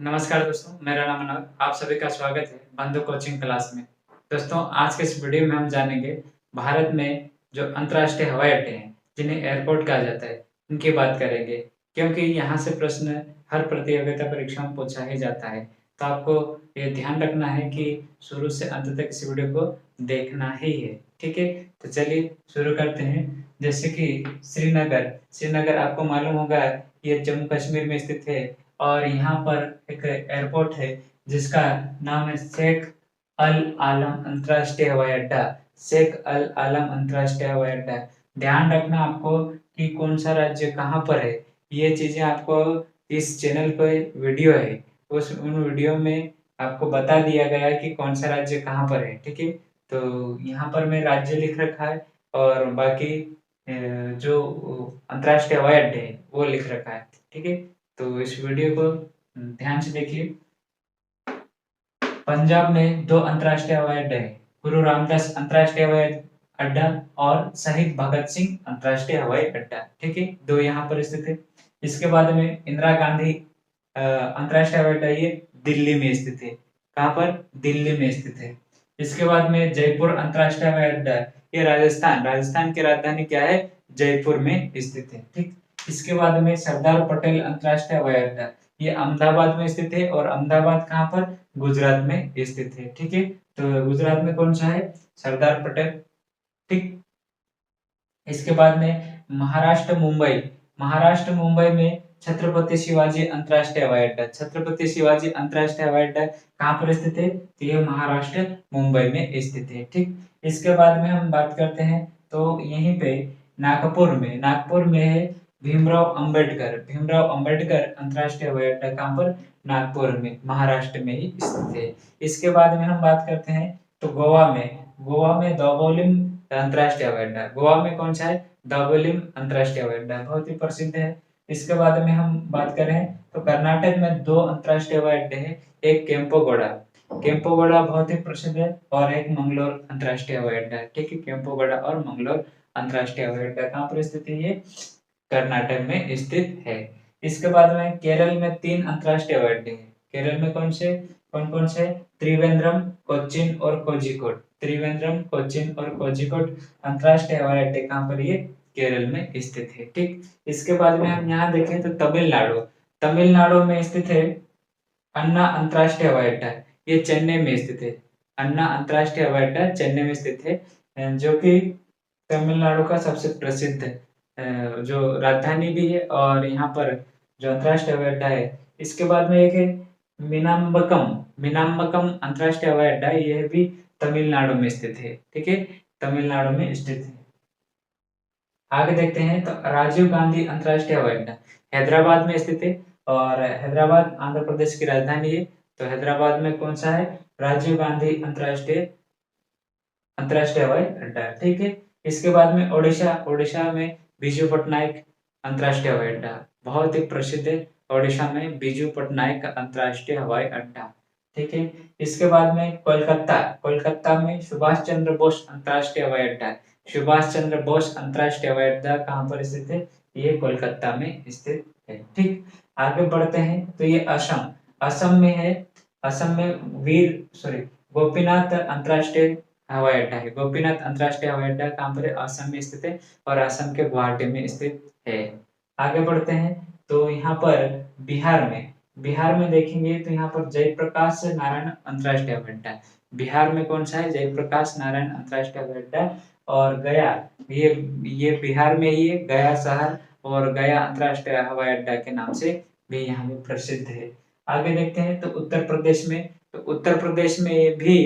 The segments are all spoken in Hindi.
नमस्कार दोस्तों, मेरा नाम अनव, आप सभी का स्वागत है बंधु कोचिंग क्लास में। दोस्तों, आज के इस वीडियो में हम जानेंगे भारत में जो अंतर्राष्ट्रीय हवाई अड्डे हैं, जिन्हें एयरपोर्ट कहा जाता है, उनकी बात करेंगे। क्योंकि यहाँ से प्रश्न हर प्रतियोगिता परीक्षा में पूछा ही जाता है, तो आपको ये ध्यान रखना है कि शुरू से अंत तक इस वीडियो को देखना ही है। ठीक है, तो चलिए शुरू करते हैं। जैसे कि श्रीनगर श्रीनगर आपको मालूम होगा, ये जम्मू कश्मीर में स्थित है और यहाँ पर एक एयरपोर्ट है जिसका नाम है शेख अल आलम अंतर्राष्ट्रीय हवाई अड्डा। शेख अल आलम अंतर्राष्ट्रीय हवाई अड्डा। ध्यान रखना आपको कि कौन सा राज्य कहाँ पर है। ये चीजें आपको इस चैनल पे वीडियो है, उन वीडियो में आपको बता दिया गया है कि कौन सा राज्य कहाँ पर है। ठीक है, तो यहाँ पर मैं राज्य लिख रखा है और बाकी जो अंतर्राष्ट्रीय हवाई अड्डे है वो लिख रखा है। ठीक है, तो इस वीडियो को ध्यान से देखिए। पंजाब में दो अंतर्राष्ट्रीय हवाई अड्डे हैं, गुरु रामदास अंतर्राष्ट्रीय हवाई अड्डा और शहीद भगत सिंह अंतर्राष्ट्रीय हवाई अड्डा। ठीक है, दो यहाँ पर स्थित है। इसके बाद में इंदिरा गांधी अंतर्राष्ट्रीय हवाई अड्डा, ये दिल्ली में स्थित है। कहाँ पर? दिल्ली में स्थित है। इसके बाद में जयपुर अंतर्राष्ट्रीय हवाई अड्डा, ये राजस्थान की राजधानी क्या है? जयपुर में स्थित है। ठीक, इसके बाद में सरदार पटेल अंतर्राष्ट्रीय हवाई अड्डा, ये अहमदाबाद में स्थित है और अहमदाबाद कहाँ पर? गुजरात में स्थित है। ठीक है, तो गुजरात में कौन सा है? सरदार पटेल। ठीक, इसके बाद में महाराष्ट्र मुंबई में छत्रपति शिवाजी अंतर्राष्ट्रीय हवाई अड्डा। छत्रपति शिवाजी अंतर्राष्ट्रीय हवाई अड्डा कहाँ पर स्थित है? तो ये महाराष्ट्र मुंबई में स्थित है। ठीक, इसके बाद में हम बात करते हैं तो यहीं पे नागपुर में है भीमराव अंबेडकर अंतर्राष्ट्रीय हवाई अड्डा। कहाँ पर? नागपुर में, महाराष्ट्र में ही स्थित है। इसके बाद में हम बात करते हैं तो गोवा में दावोलिम अंतर्राष्ट्रीय हवाई अड्डा। गोवा में कौन सा है? दावोलिम अंतर्राष्ट्रीय हवाई अड्डा, बहुत ही प्रसिद्ध है। इसके बाद में हम बात करें तो कर्नाटक में दो अंतर्राष्ट्रीय हवाई अड्डे हैं, एक केम्पोगोड़ा बहुत ही प्रसिद्ध है और एक मंगलोर अंतर्राष्ट्रीय हवाई अड्डा। ठीक है, केम्पोगोड़ा और मंगलोर अंतर्राष्ट्रीय हवाई अड्डा कहाँ पर स्थित है? ये कर्नाटक में स्थित है। इसके बाद में केरल में तीन अंतर्राष्ट्रीय हवाई अड्डे हैं। केरल में कौन कौन से? त्रिवेंद्रम, कोच्चिन और कोझिकोड। त्रिवेंद्रम, कोच्चिन और कोझिकोड अंतर्राष्ट्रीय हवाई अड्डे कहाँ पर? ये केरल में स्थित है। ठीक, इसके बाद में हम यहाँ देखें तो तमिलनाडु में स्थित है अन्ना अंतर्राष्ट्रीय हवाई अड्डा, ये चेन्नई में स्थित है। अन्ना अंतर्राष्ट्रीय हवाई अड्डा चेन्नई में स्थित है, जो कि तमिलनाडु का सबसे प्रसिद्ध जो राजधानी भी है और यहाँ पर जो अंतर्राष्ट्रीय हवाई अड्डा है। इसके बाद में एक है मीनाम्बकम अंतर्राष्ट्रीय हवाई अड्डा, यह भी तमिलनाडु में स्थित है। ठीक है, तमिलनाडु में स्थित है। आगे देखते हैं तो राजीव गांधी अंतर्राष्ट्रीय हवाई अड्डा हैदराबाद में स्थित है और हैदराबाद आंध्र प्रदेश की राजधानी है। तो हैदराबाद में कौन सा है? राजीव गांधी अंतर्राष्ट्रीय हवाई अड्डा। ठीक है, इसके बाद में ओडिशा में बिजू पटनायक अंतर्राष्ट्रीय हवाई अड्डा, बहुत ही प्रसिद्ध है। ओडिशा में बिजू पटनायक अंतर्राष्ट्रीय हवाई अड्डा। ठीक है, इसके बाद में कोलकाता में सुभाष चंद्र बोस अंतर्राष्ट्रीय हवाई अड्डा। सुभाष चंद्र बोस अंतर्राष्ट्रीय हवाई अड्डा कहाँ पर स्थित है? ये कोलकाता में स्थित है। ठीक, आगे बढ़ते हैं तो ये असम में है। असम में गोपीनाथ अंतर्राष्ट्रीय हवाई अड्डा है। गोपीनाथ अंतर्राष्ट्रीय हवाई अड्डा कहाँ पर है? असम में स्थित है और असम के गुवाहाटी में स्थित है। आगे बढ़ते हैं तो यहाँ पर बिहार में देखेंगे तो यहाँ पर जयप्रकाश नारायण अंतर्राष्ट्रीय हवाई अड्डा। बिहार में कौन सा है? जयप्रकाश नारायण अंतर्राष्ट्रीय हवाई अड्डा। और गया, ये बिहार में ही है, गया शहर और गया अंतर्राष्ट्रीय हवाई अड्डा के नाम से भी यहाँ पे प्रसिद्ध है। आगे देखते हैं तो उत्तर प्रदेश में भी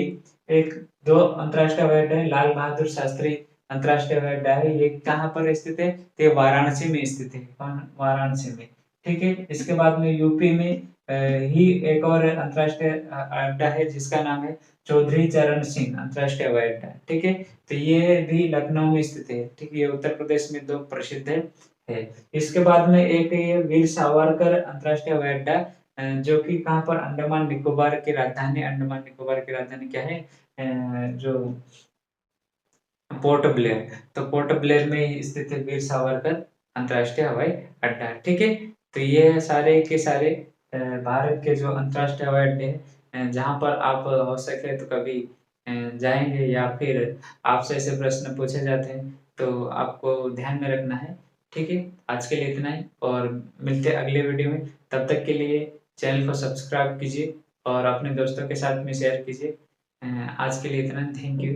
एक दो अंतर्राष्ट्रीय हवाई अड्डे हैं। लाल बहादुर शास्त्री अंतर्राष्ट्रीय हवाई अड्डा है, ये कहाँ पर स्थित है? ये वाराणसी में स्थित है। वाराणसी में। ठीक है, इसके बाद में यूपी में ही एक और अंतर्राष्ट्रीय अड्डा है जिसका नाम है चौधरी चरण सिंह अंतर्राष्ट्रीय हवाई अड्डा। ठीक है, तो ये भी लखनऊ में स्थित है। ठीक है, ये उत्तर प्रदेश में दो प्रसिद्ध है। इसके बाद में एक ये वीर सावरकर अंतर्राष्ट्रीय हवाई अड्डा, जो कि कहाँ पर? अंडमान निकोबार की राजधानी क्या है? जो पोर्ट ब्लेयर, तो पोर्ट ब्लेयर में स्थित है वीर सावरकर अंतर्राष्ट्रीय हवाई अड्डा। ठीक है, तो ये सारे के सारे भारत के जो अंतर्राष्ट्रीय हवाई अड्डे हैं जहाँ पर आप हो सके तो कभी जाएँगे या फिर आपसे ऐसे प्रश्न पूछे जाते हैं, तो आपको ध्यान में रखना है। ठीक है? आज के लिए इतना ही और मिलते हैं अगले वीडियो में। तब तक के लिए चैनल को सब्सक्राइब कीजिए और अपने दोस्तों के साथ में शेयर कीजिए। आज के लिए इतना, थैंक यू।